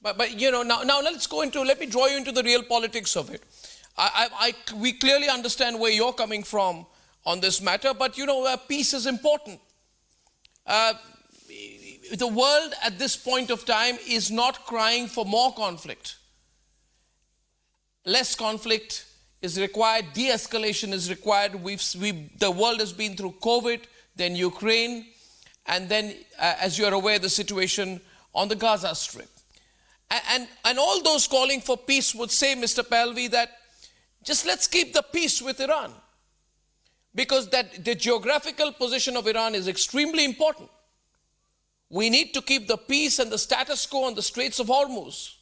But you know, now let me draw you into the real politics of it. We clearly understand where you're coming from on this matter, but you know, peace is important. The world at this point of time is not crying for more conflict. Less conflict is required, de-escalation is required. The world has been through COVID, then Ukraine, and then, as you're aware, the situation on the Gaza Strip. And all those calling for peace would say, Mr. Pahlavi, that just let's keep the peace with Iran. Because the geographical position of Iran is extremely important. We need to keep the peace and the status quo on the Straits of Hormuz.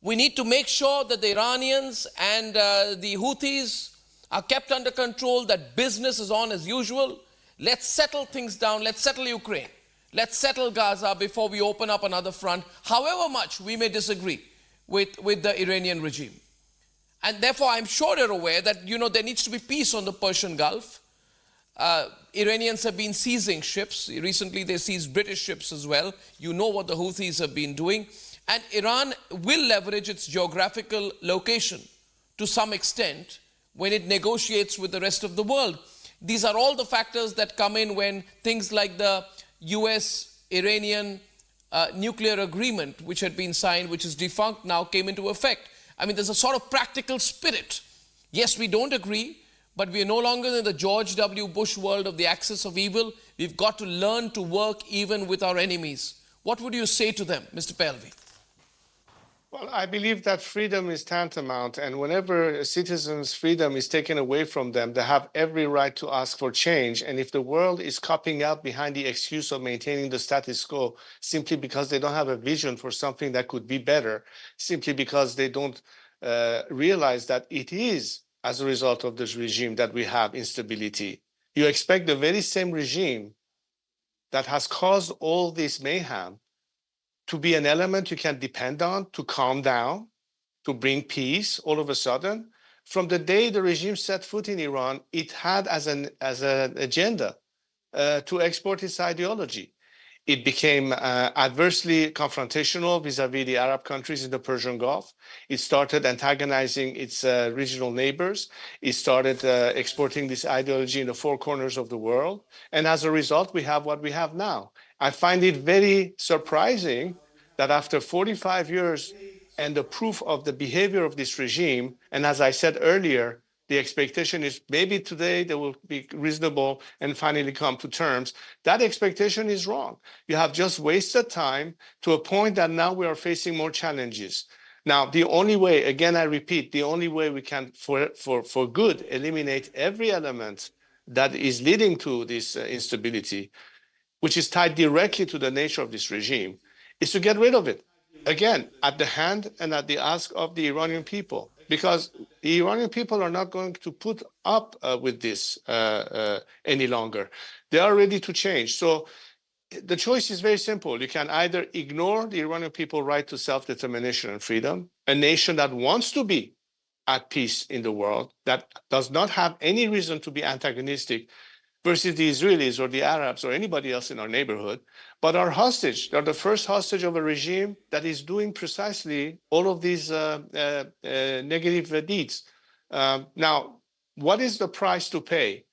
We need to make sure that the Iranians and the Houthis are kept under control, that business is on as usual. Let's settle things down. Let's settle Ukraine. Let's settle Gaza before we open up another front, however much we may disagree with the Iranian regime. And therefore, I'm sure you're aware that, you know, there needs to be peace on the Persian Gulf. Iranians have been seizing ships. Recently, they seized British ships as well. You know what the Houthis have been doing. And Iran will leverage its geographical location to some extent when it negotiates with the rest of the world. These are all the factors that come in when things like the US-Iranian nuclear agreement, which had been signed, which is defunct now, came into effect. I mean, there's a sort of practical spirit. Yes, we don't agree, but we are no longer in the George W. Bush world of the axis of evil. We've got to learn to work even with our enemies. What would you say to them, Mr. Pahlavi? Well, I believe that freedom is tantamount, and whenever a citizen's freedom is taken away from them, they have every right to ask for change. And if the world is copping out behind the excuse of maintaining the status quo simply because they don't have a vision for something that could be better, simply because they don't realize that it is as a result of this regime that we have instability. You expect the very same regime that has caused all this mayhem to be an element you can depend on to calm down, to bring peace all of a sudden. From the day the regime set foot in Iran, it had as an agenda to export its ideology. It became adversely confrontational vis-a-vis the Arab countries in the Persian Gulf. It started antagonizing its regional neighbors. It started exporting this ideology in the four corners of the world. And as a result, we have what we have now. I find it very surprising that after 45 years and the proof of the behavior of this regime, and as I said earlier, the expectation is maybe today they will be reasonable and finally come to terms. That expectation is wrong. You have just wasted time to a point that now we are facing more challenges. Now, the only way, again, I repeat, the only way we can, for good, eliminate every element that is leading to this instability, which is tied directly to the nature of this regime, is to get rid of it. Again, at the hand and at the ask of the Iranian people, because the Iranian people are not going to put up with this any longer. They are ready to change. So the choice is very simple. You can either ignore the Iranian people's right to self-determination and freedom, a nation that wants to be at peace in the world, that does not have any reason to be antagonistic versus the Israelis or the Arabs or anybody else in our neighborhood, but are hostage. They're the first hostage of a regime that is doing precisely all of these negative deeds. Now, what is the price to pay?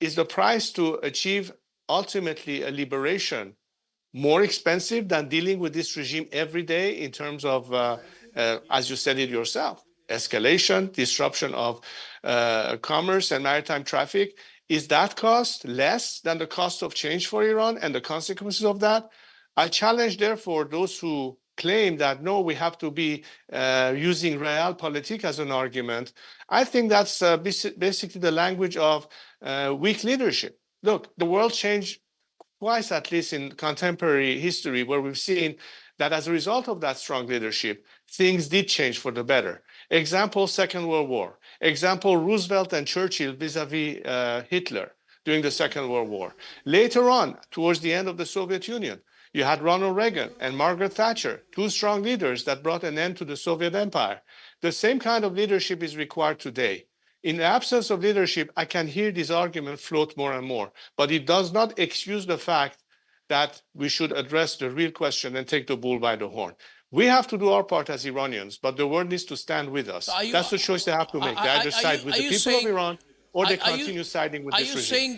Is the price to achieve ultimately a liberation more expensive than dealing with this regime every day in terms of, as you said it yourself, escalation, disruption of commerce and maritime traffic? Is that cost less than the cost of change for Iran and the consequences of that? I challenge, therefore, those who claim that, no, we have to be using realpolitik as an argument. I think that's basically the language of weak leadership. Look, the world changed twice, at least in contemporary history, where we've seen that as a result of that strong leadership, things did change for the better. Example, Second World War. Example, Roosevelt and Churchill vis-a-vis Hitler during the Second World War. Later on, towards the end of the Soviet Union, you had Ronald Reagan and Margaret Thatcher, two strong leaders that brought an end to the Soviet Empire. The same kind of leadership is required today. In the absence of leadership, I can hear this argument float more and more, but it does not excuse the fact that we should address the real question and take the bull by the horn. We have to do our part as Iranians, but the world needs to stand with us. So That's the choice they have to make. They either side with the people of Iran or they continue siding with this regime. Are you saying